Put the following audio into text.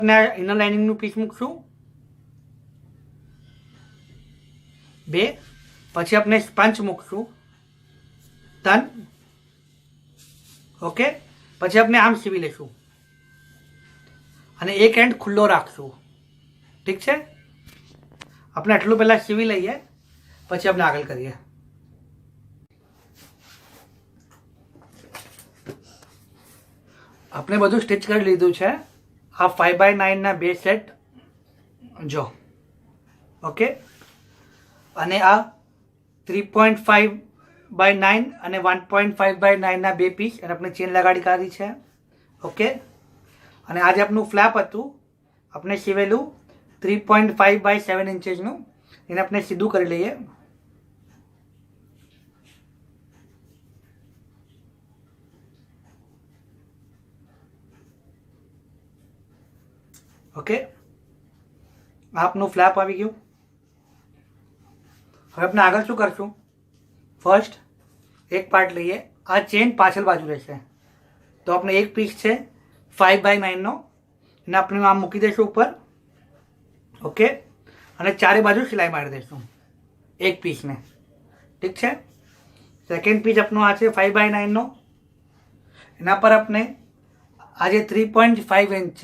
Inner લાઇનિંગનું piece મૂકશું 2, પછી આપણે સ્પંચ મૂકશું 3, ઓકે. પછી આપણે આમ સીવી લઈશું અને એક એન્ડ ખુલ્લો રાખશું. ઠીક છે, આપણે આટલું પહેલાં સીવી લઈએ, પછી આપણે આગળ કરીએ. આપણે બધું સ્ટિચ કરી લીધું છે. આ 5x9 ના 2 સેટ જો, ઓકે. અને આ 3.5x9 અને 1.5x9 ના 2 પીસ અને આપણે ચેન લગાડી કાઢી છે, ઓકે. અને આજે આપણું ફ્લેપ હતું આપણે સીવેલું 3.5x7 ઇંચનું, એને આપણે સીધું કરી લઈએ. ઓકે, આપનું ફ્લેપ આવી ગયું. હવે આપણે આગળ શું કરશું? ફર્સ્ટ એક પાર્ટ લઈએ. આ ચેન પાછળ બાજુ રહેશે, તો આપણે એક પીસ છે 5x9નો, એને આપણે આમ મૂકી દઈશું ઉપર, ઓકે. અને ચારે બાજુ સિલાઈ મારી દઈશું એક પીસને. ઠીક છે. સેકન્ડ પીસ આપણો આ છે 5x9નો, એના પર આપણે આજે 3.5 ઇંચ